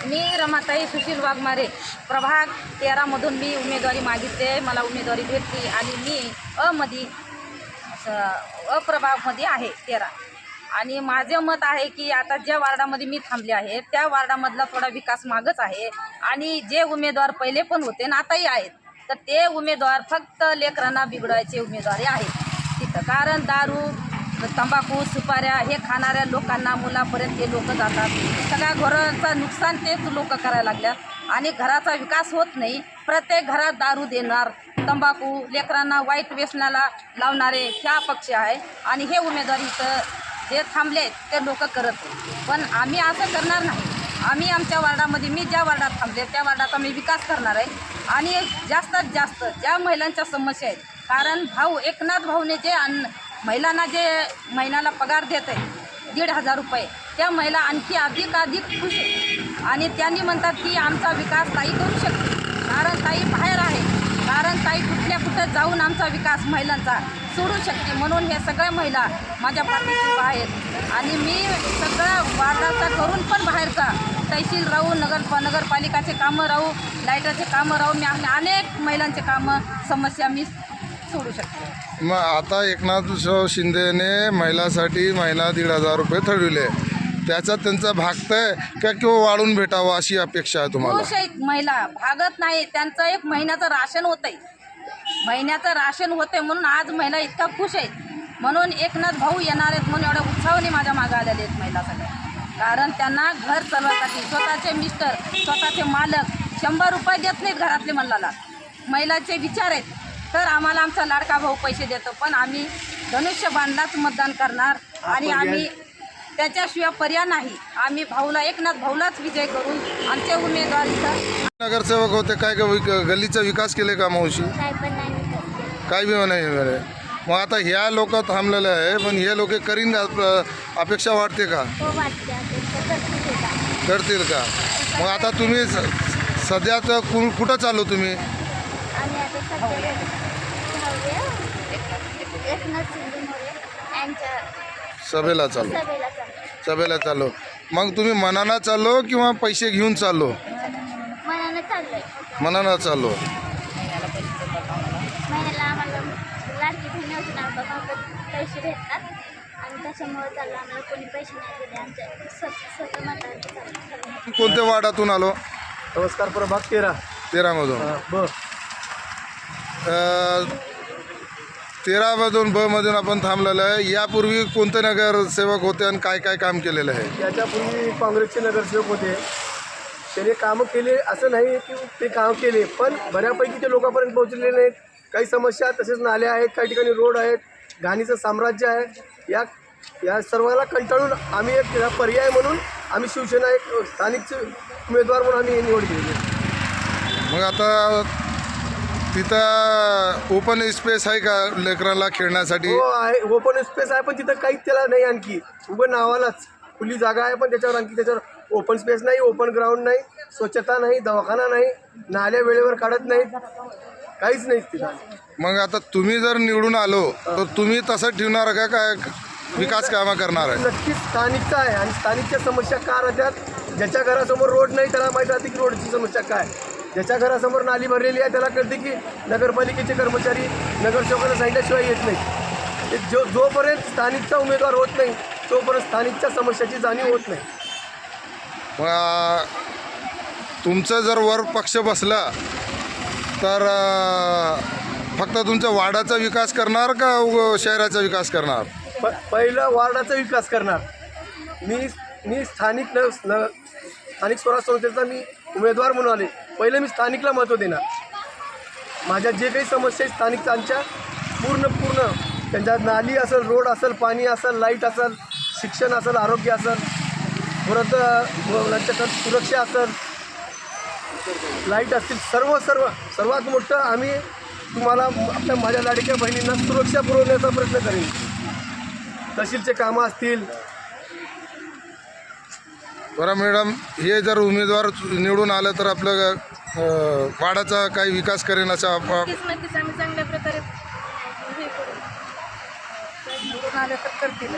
मी रमाताई सुशील वाघमारे प्रभाग 13 मधून मी उमेदवारी मागितली. मला उमेदवारी भेटली आणि मी अप्रभागमध्ये आहे 13. आणि माझे मत आहे की आता ज्या वार्डामध्ये मी थांबले आहे त्या वार्डामधला थोडा विकास मागच आहे. आणि जे उमेदवार पहिले पण होते ना आताही आहेत तर ते उमेदवार फक्त लेकरांना बिघडवायचे उमेदवारी आहेत तिथं. कारण दारू, तंबाखू, सुपाऱ्या हे खाणाऱ्या लोकांना मुलापर्यंत हे लोक जातात. सगळ्या घराचं नुकसान तेच लोक करायला लागल्यात आणि घराचा विकास होत नाही. प्रत्येक घरात दारू देणार, तंबाखू, लेकरांना वाईट व्यसनाला लावणारे ह्या पक्ष आहे. आणि हे उमेदवार इथं जे थांबले ते लोक करत नाही. पण आम्ही असं करणार नाही. आम्ही आमच्या वार्डामध्ये, मी ज्या वार्डात थांबले त्या वार्डाचा मी विकास करणार आहे. आणि जास्तीत जास्त ज्या महिलांच्या समस्या आहेत, कारण एकनाथ भाऊने जे महिलांना जे महिन्याला पगार देत आहे 1,500 रुपये, त्या महिला आणखी अधिक खुश आहे. आणि त्यांनी म्हणतात की आमचा विकास ताई करू शकते, कारण ताई बाहेर आहे, कारण ताई कुठं जाऊन आमचा विकास महिलांचा सोडू शकते. म्हणून हे सगळ्या महिला माझ्या पाठीशी उभा आहेत. आणि मी सगळं वार्डाचा करून पण बाहेरचा तहसील राहू, नगरपालिकाचे कामं राहू, लाईटाचे कामं राहू, मी अनेक महिलांचे कामं समस्या मी सोडू शकते. मग आता एकनाथ शिंदेने महिलासाठी महिना 1,500 रुपये ठरविले, त्याचा त्यांचा भागतंय का किंवा वाढून भेटावं अशी अपेक्षा आहे तुम्हाला? खुश आहेत महिला, भागत नाही. त्यांचं एक महिन्याचं राशन होतंय, महिन्याचं राशन होते म्हणून आज महिला इतका खुश आहेत. म्हणून एकनाथ भाऊ येणार आहेत म्हणून एवढ्या उत्साहाने माझ्या मागे आलेले आहेत महिला सगळ्या. कारण त्यांना घर चालवायसाठी स्वतःचे मिस्टर, स्वतःचे मालक 100 रुपये देत नाहीत घरातले महिलाला. महिलाचे विचार आहेत तर आम्हाला आमचा लाडका भाऊ पैसे देतो, पण आम्ही धनुष्यबाणलाच मतदान करणार. आणि आम्ही त्याच्याशिवाय पर्याय नाही. आम्ही एकनाथ भाऊलाच विजय करून आमचे उमेदवार इथं. नगरसेवक होते, काय गल्लीचा विकास केले का मावशी? काय बी नाही मिळाले. मग आता ह्या लोक थांबलेले आहे, पण हे लोक करीन अपेक्षा वाटते का? करतील का? मग आता तुम्ही सध्या तर कुठं चालू तुम्ही? सभेला चालू. मग तुम्ही मनानं चाललो किंवा पैसे घेऊन चाललो? मनानं चाललो. पैसे भेटतात आणि त्याच्यामुळे चाललं. आम्हाला कोणी पैसे नाही दिले. आमच्या कोणत्या वार्डातून आलो? नमस्कार. प्रभाग 13 मधून. 13 मधून ब मधून आपण थांबलेलं आहे. यापूर्वी कोणते नगरसेवक होते आणि काय काय काम केलेलं आहे? याच्यापूर्वी काँग्रेसचे नगरसेवक होते. त्याने कामं केले असं नाही की ते काम केले, पण बऱ्यापैकी ते लोकांपर्यंत पोहोचलेले नाहीत. काही समस्या तसेच नाल्या आहेत, काही ठिकाणी रोड आहेत, घाणीचं साम्राज्य आहे. या सर्वाला कंटाळून आम्ही एक पर्याय म्हणून आम्ही शिवसेना एक स्थानिकचे उमेदवार म्हणून आम्ही निवड केली. मग आता तिथं ओपन स्पेस आहे का लेकरांना खेळण्यासाठी? हो आहे, ओपन स्पेस आहे, पण तिथं काहीच त्याला नाही. आणखी उभं नावालाच खुली जागा आहे, पण त्याच्यावर ओपन स्पेस नाही, ओपन ग्राउंड नाही, स्वच्छता नाही, दवाखाना नाही, नाल्या वेळेवर काढत नाहीत, काहीच नाही तिथं. मग आता तुम्ही जर निवडून आलो तर तुम्ही तसं ठेवणार का काय विकास कामं करणार आहे? नक्कीच स्थानिकचा आहे. आणि स्थानिकच्या समस्या का राहतात? ज्याच्या घरासमोर रोड नाही त्याला माहीत राहते की रोडची समस्या काय. ज्याच्या घरासमोर नाली भरलेली आहे त्याला कळते की नगरपालिकेचे कर्मचारी नगरसेवकांना सांगितल्याशिवाय येत नाही. ते जोपर्यंत स्थानिकचा उमेदवार होत नाही तोपर्यंत स्थानिकच्या समस्याची जाणीव होत नाही. मग तुमचं जर वर पक्ष बसला तर फक्त तुमच्या वार्डाचा विकास करणार का शहराचा विकास करणार? पहिलं वार्डाचा विकास करणार. मी स्थानिक स्वराज्य संस्थेचा मी उमेदवार म्हणून आले. पहिलं मी स्थानिकला महत्त्व देणार. माझ्या जे काही समस्या आहेत स्थानिकांच्या पूर्ण त्यांच्या नाली असेल, रोड असेल, पाणी असेल, लाईट असेल, शिक्षण असेल, आरोग्य असेल, परत मुलांच्या सुरक्षा असेल, लाईट असतील, सर्वात मोठं आम्ही तुम्हाला माझ्या लाडक्या बहिणींना सुरक्षा पुरवण्याचा प्रयत्न करेन. तहसीलचे कामं असतील. बरं मॅडम, हे जर उमेदवार निवडून आलं तर आपलं वार्डाचा काही विकास करेन असा आम्ही चांगल्या प्रकारे निवडून आले तर करतील.